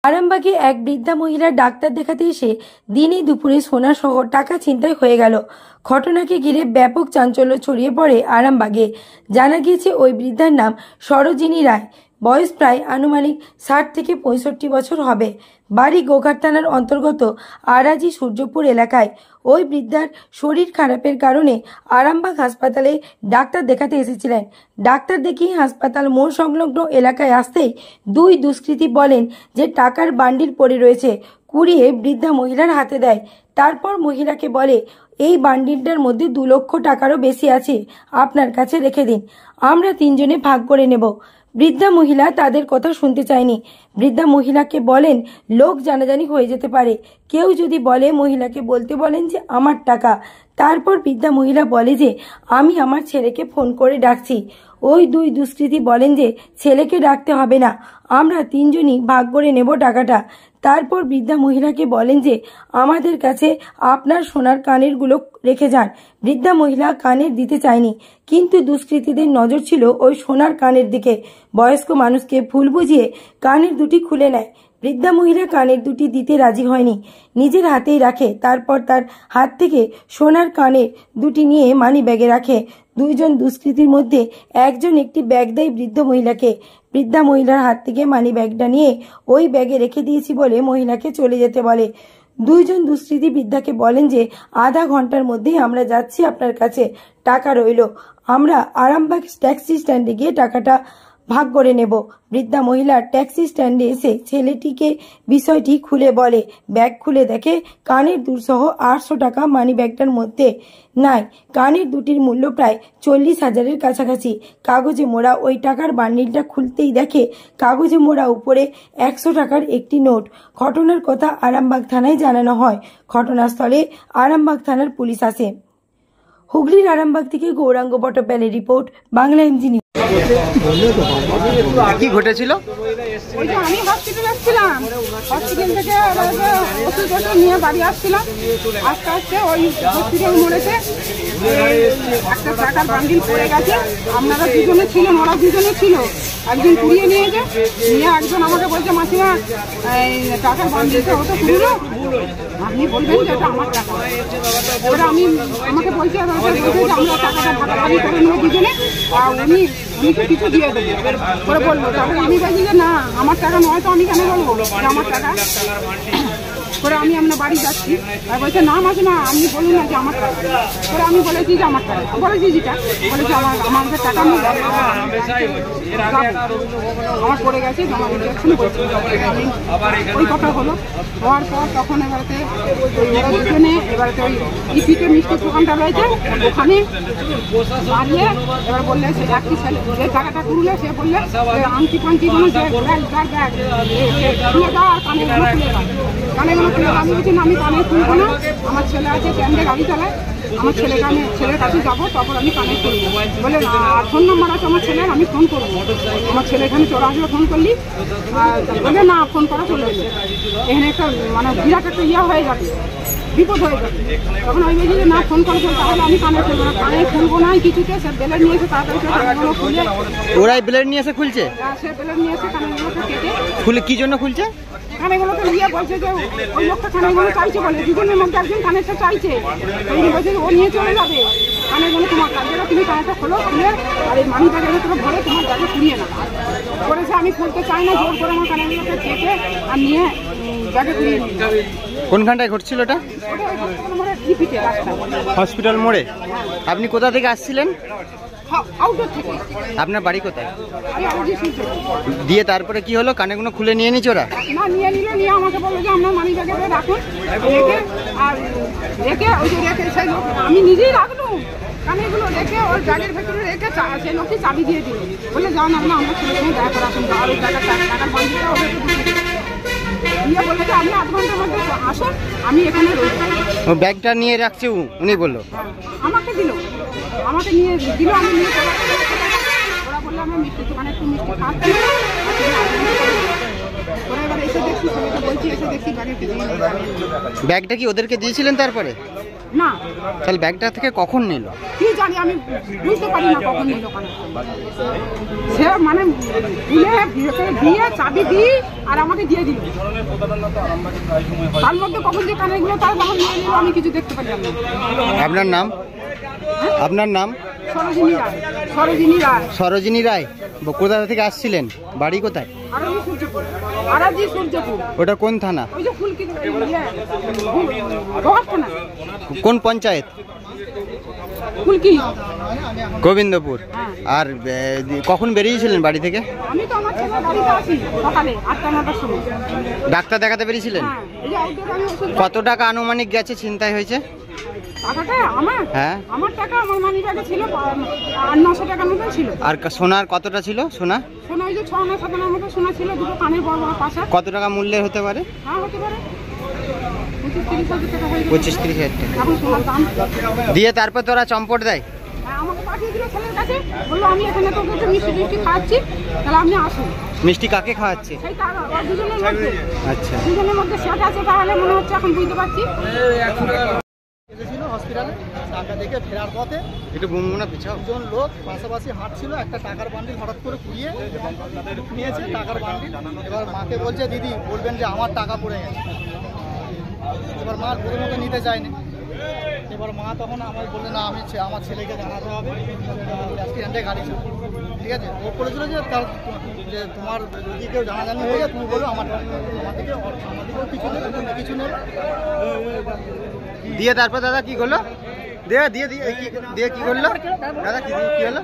আরামবাগে এক বৃদ্ধা মহিলা ডাক্তার দেখাতে এসে দিনে দুপুরে সোনা সহ টাকা ছিনতাই হয়ে গেল। ঘটনাকে ঘিরে ব্যাপক চাঞ্চল্য ছড়িয়ে পড়ে আরামবাগে। জানা গিয়েছে ওই বৃদ্ধার নাম সরোজিনী রায়। বয়স প্রায় আনুমানিক 60 থেকে 65 বছর হবে। বাড়ি গোঘাট থানার অন্তর্গত আরাজি সূর্যপুর এলাকায়। ওই বৃদ্ধার শরীর খারাপের কারণে আরামবাগ হাসপাতালে ডাক্তার দেখাতে এসেছিলেন। ডাক্তার দেখিয়ে হাসপাতাল মোড় সংলগ্ন এলাকায় আসতেই দুই দুষ্কৃতী বলেন যে টাকার বান্ডিল পড়ে রয়েছে, কুড়িয়ে বৃদ্ধা মহিলার হাতে দেয়। তারপর মহিলাকে বলে, এই বান্ডিলটার মধ্যে 2 লক্ষ টাকারও বেশি আছে, আপনার কাছে রেখে দিন, আমরা 3 জনে ভাগ করে নেব। বৃদ্ধা মহিলা তাদের কথা শুনতে চায়নি। বৃদ্ধা মহিলাকে বলেন লোক জানাজানি হয়ে যেতে পারে, কেউ যদি বলে মহিলাকে বলতে বলেন যে আমার টাকা। তারপর বৃদ্ধা মহিলা বলে যে আমি আমার ছেলেকে ফোন করে ডাকছি। ওই দুই দুষ্কৃতী বলেন যে ছেলেকে ডাকতে হবে না, আমরা 3 জনই ভাগ করে নেব টাকাটা। তারপর বৃদ্ধা মহিলাকে বলেন যে আমাদের কাছে আপনার সোনার কানেরগুলো রেখে যান। বৃদ্ধা মহিলা কানের দিতে চায়নি, কিন্তু দুষ্কৃতীদের নজর ছিল ওই সোনার কানের দিকে। বয়স্ক মানুষকে ভুল বুঝিয়ে কানের দুটি খুলে নেয়। বৃদ্ধা মহিলা কানের দুটি দিতে রাজি হয়নি, নিজের হাতেই রাখে। তারপর তার হাত থেকে সোনার কানের দুটি নিয়ে মানি ব্যাগে রাখে। 2 জন দুষ্কৃতীর মধ্যে একজন একটি ব্যাগ দেয় বৃদ্ধ মহিলাকে। বৃদ্ধা মহিলার হাত থেকে মানি ব্যাগটা নিয়ে ওই ব্যাগে রেখে দিয়েছি বলে মহিলাকে চলে যেতে বলে। 2 জন দুষ্কৃতী বৃদ্ধাকে বলেন যে আধা ঘন্টার মধ্যেই আমরা যাচ্ছি, আপনার কাছে টাকা রইল, আমরা আরামবাগ ট্যাক্সি স্ট্যান্ডে গিয়ে টাকাটা ভাগ করে নেব। বৃদ্ধা মহিলা ট্যাক্সি স্ট্যান্ডে এসে ছেলেটিকে বিষয়টি খুলে বলে। ব্যাগ খুলে দেখে কানের দুল সহ 800 টাকা মানি ব্যাগটার মধ্যে নাই। কানের দুটির মূল্য প্রায় 40,000-এর কাছাকাছি। কাগজে মোড়া ওই টাকার বান্ডিলটা খুলতেই দেখে কাগজে মোড়া উপরে 100 টাকার একটি নোট। ঘটনার কথা আরামবাগ থানায় জানানো হয়। ঘটনাস্থলে আরামবাগ থানার পুলিশ আসে। হুগলির আরামবাগ থেকে গৌরাঙ্গ বটপালের রিপোর্ট, বাংলা এমজি নিউজ। কি ঘটেছিল? আমি হসপিটালে আসছিলাম, হসপিটাল থেকে ওষুধ নিয়ে বাড়ি আসছিলাম। আস্তে আস্তে ওই হসপিটাল মোড়েতে একটা টাকার বান্ডিল পড়ে গেছে। আপনারা 2 জনে ছিলেন, ওরা 2 জনে ছিল। একজন কুড়িয়ে নিয়েছে, নিয়ে একজন আমাকে বলছে মাসিমা টাকার বান্ডিলটা ওটা খুললো, আপনি বলবেন যে এটা আমার টাকা। ওরা আমাকে বলছে যে আমরা টাকাটা ভাগাভাগি করে নেবো 2 জনে, আর উনি তো কিছু দিয়ে দেবে করে বললো। তারপরে আমি বলছি যে না, আমার টাকা নয় তো আমি কেন বলবো যে আমার টাকা। করে আমি আপনার বাড়ি যাচ্ছি, আর বলছে না মাসিমা আপনি বলুন না যে আমার টাকা। করে আমি বলেছি যে আমার টাকা, বলেছি যেটা বলেছি আমাদের টাকা নেই, আমার পড়ে গেছে জমা দিতে যাচ্ছি। ওই কথা হলো, হওয়ার পর তখন এবারেতে এবারেতে ওই ইপিতে মিষ্টির দোকানটা রয়েছে, ওখানে বাড়িয়ে এবার বললে সে একটি ছেলে যে টাকাটা তুললে সে বললে আংটি ফাংটি কোনো যে ব্যাগ খুলে দাও আর কানেগুলো খুলে দাও। কানেগুলো খুলে আমি বলছি না, আমি কানে খুলবো না, আমার ছেলে আছে স্ট্যান্ডে গাড়ি চালায়, আমার ছেলের কাছে যাবো, তখন আমি কানে খুলবো। বলে ফোন নাম্বার আছে আমার ছেলের, আমি ফোন করবো। আমার ছেলে এখানে চলে আসলো, ফোন করলি, বলে না ফোন করা চলবে না, এখানে একটা মানে বিরাট একটা হয়ে যাবে, বিপদ হয়ে যাবে। তখন আমি বলছি যে না ফোন করা চলবে, তাহলে আমি কানে খুলবো না, কানে খুলবো না কিছুতে। সে বেলের নিয়ে এসে তাড়াতাড়ি কানেগুলো খুলে, ওরাই বেলের নিয়ে এসে খুলছে, সে বেলের নিয়ে এসে কানেগুলোকে কেটে খুলে কি জন্য খুলছে? কানেগুলোকে নিয়ে বলছে যে ওই লোকটা কানেগুলো চাইছে বলে, 2 জনের মধ্যে একজন কানেরটা চাইছে, উনি বলছে ও নিয়ে চলে যাবে কানেগুলো, তোমার কাজেরা তুমি কানেরটা খোলো, খুলে আর এই মানি ব্যাগের ভেতরে ভরে তোমার ব্যাগে কুড়িয়ে না করেছে। আমি খুলতে চাই না, জোর করে আমার কানেগুলোকে কেটে আর নিয়ে ব্যাগে কুড়িয়ে নিয়ে। কোনখানটায় ঘটছিল এটা? হসপিটাল মোড়ে। আপনি কোথা থেকে আসছিলেন? আউটডোর থেকে। আপনার বাড়ি কোথায়? দিয়ে তারপরে কি হলো? কানেগুলো খুলে নিয়ে নিচ্ছে ওরা? না, নিয়ে নিল, নিয়ে আমাকে বললো যে আপনার মানি ব্যাগে রাখুন, রেখে আর রেখে ওই যে রেখে সেই লোক আমি নিজেই রাখলাম, কানেগুলো রেখে ওর ব্যাগের ভেতরে রেখে সেই লোকটি চাবি দিয়ে দিল, বলে যান আপনার আমার ছেলের সঙ্গে দেখা করে আসুন। আর ওই টাকার বান্ডিলটা ওদেরকে দিয়ে বললো যে আপনি 8 ঘন্টার মধ্যে আসুন, আমি এখানে রয়েছি। ও ব্যাগটা নিয়ে রাখছে উনি বললো? আমাকে দিল, আমাকে নিয়ে দিল, আমি নিয়ে চলে ওরা বললো আমরা মিষ্টি দোকানে একটু মিষ্টি খাচ্ছি। ওরা এবার এসে দেখছি, ছেলেটা বলছি এসে দেখছি ব্যাগের। ব্যাগটা কি ওদেরকে দিয়েছিলেন তারপরে? না, তাহলে ব্যাগটা থেকে কখন নিল? কি জানি, আমি বুঝতে পারি না কখন নিল কানে। সে মানে খুলে ভেতরে দিয়ে চাবি দিই আর আমাকে দিয়ে দিল। তার মধ্যে কখন যে কানেরগুলো তার কখন নিয়ে নিল আমি কিছু দেখতে পারলাম না। আপনার নাম? আপনার নাম? সরোজিনী রায়। সরোজিনী রায়। সরোজিনী রায়। কোথা থেকে আসছিলেন? বাড়ি কোথায়? আরজি সূর্যপুর। আরজি সূর্যপুর। ওটা কোন থানা? ওই যে ফুলকি গোবরখানা। কোন পঞ্চায়েত? ফুলকি গোবিন্দপুর। আর কখন বেরিয়েছিলেন বাড়ি থেকে? আমি তো আমার ছেলে বাড়িতে আসি সকালে 8টা-9টার সময়। ডাক্তার দেখাতে বেরিয়েছিলেন? হ্যাঁ, এই যে আউটডোরে আমি ওষুধ। কত টাকা আনুমানিক গেছে ছিনতাই হয়েছে? টাকাটা আমার? হ্যাঁ। আমার টাকা আমার মানি ব্যাগে ছিল 800-900 টাকার মতো ছিল। আর সোনার কতটা ছিল? সোনা সোনা ওই যে 6-7 আনার মতো সোনা ছিল, দুটো কানের বড় বড় পাশা। কত টাকা মূল্যের হতে পারে? হ্যাঁ, হতে পারে 25-30 হাজার টাকা হয়ে যাবে। 25-30 হাজার টাকা। এখন সোনার দাম। দিয়ে তারপর তোরা চম্পট দেয়? হ্যাঁ, আমাকে পাঠিয়ে দিল ছেলের কাছে, বললো আমি এখানে তোকে একটু মিষ্টি খাওয়াচ্ছি, তাহলে আপনি আসুন। মিষ্টি কাকে খাওয়াচ্ছে? সেই তার দুজনের মধ্যে। আচ্ছা। দুজনের মধ্যে সেট আছে তাহলে মনে হচ্ছে, এখন বুঝতে পারছি। ছিল হসপিটালে, টাকা দেখে ফেরার পথে একটু গুনগুনা পিছাও। দুজন লোক পাশাপাশি হাঁটছিল, একটা টাকার বান্ডিল হঠাৎ করে কুড়িয়ে নিয়েছে টাকার বান্ডিল। এবার মাকে বলছে দিদি বলবেন যে আমার টাকা পড়ে গেছে। এবার মা প্রথমত নিতে চায়নি। এবার মা তখন আমাকে বললে না আমি আমার ছেলেকে জানাতে হবে, অ্যাক্সিডেন্টে গাড়ি ছিল, ঠিক আছে। ও বলেছিল যে যে তোমার যদি কেউ জানাজানি হয়ে যায় তুমি বলো আমাদেরকেও কিছু নেবে, তুমি কিছু নেবে। দিয়ে তারপর দাদা কি করলো? দিয়ে কি করলো দাদা? কি হলো?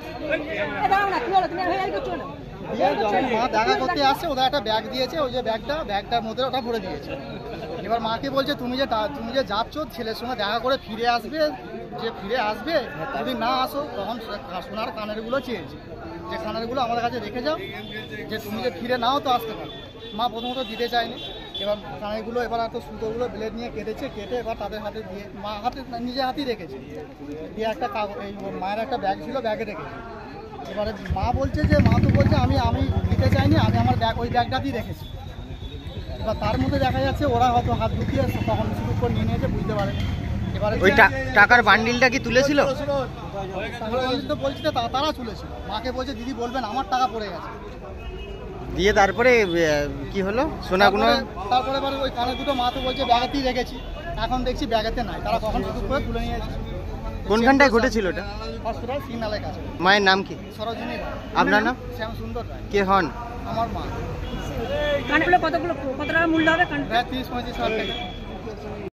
দিয়ে যখন মা দেখা করতে আসছে ওদের একটা ব্যাগ দিয়েছে, ওই যে ব্যাগটার মধ্যে ওটা ভরে দিয়েছে। এবার মাকে বলছে তুমি যে যাচ্ছ ছেলের সঙ্গে দেখা করে ফিরে আসবে, যদি না আসো তখন সোনার কানেরগুলো চেয়েছে, যে কানেরগুলো আমাদের কাছে রেখে যাও, যে তুমি যে ফিরে নাও তো আসতে পারো। মা প্রথমত দিতে চায়নি। এবার কানেরগুলো এবার এত সুতোগুলো ব্লেড নিয়ে কেটে এবার তাদের হাতে দিয়ে মা নিজের হাতেই রেখেছে। দিয়ে একটা এই মায়ের একটা ব্যাগ ছিল, ব্যাগে রেখেছে। এবারে মা বলছে যে মা তো বলছে আমি দিতে চাইনি, আমি আমার ওই ব্যাগটাতেই রেখেছি। এবার তার মধ্যে দেখা যাচ্ছে ওরা হয়তো হাত ঢুকিয়ে তখন শুরু করে নিয়ে নিয়েছে, বুঝতে পারেনি। এবারে ওই টাকার বান্ডিলটা কি তুলেছিল? টাকার বান্ডিল তো বলছে তারা তুলেছিল। মাকে বলছে দিদি বলবেন আমার টাকা পড়ে গেছে। দিয়ে তারপরে কি হলো? সোনাগুলো তারপরে এবার ওই কানে দুটো মা তো বলছে ব্যাগেতেই রেখেছি, এখন দেখছি ব্যাগেতে নাই। তারা কখন শুরু করে তুলে নিয়েছে। কোনখানটায় ঘটেছিল ওটা? হসপিটাল সিগনালের কাছে। মায়ের নাম কি? সরোজিনী রায়। আপনার নাম? শ্যাম সুন্দর রায়। কে হন? আমার মা। কানগুলো কত টাকা মূল্য হবে? 30-35 হাজার টাকা।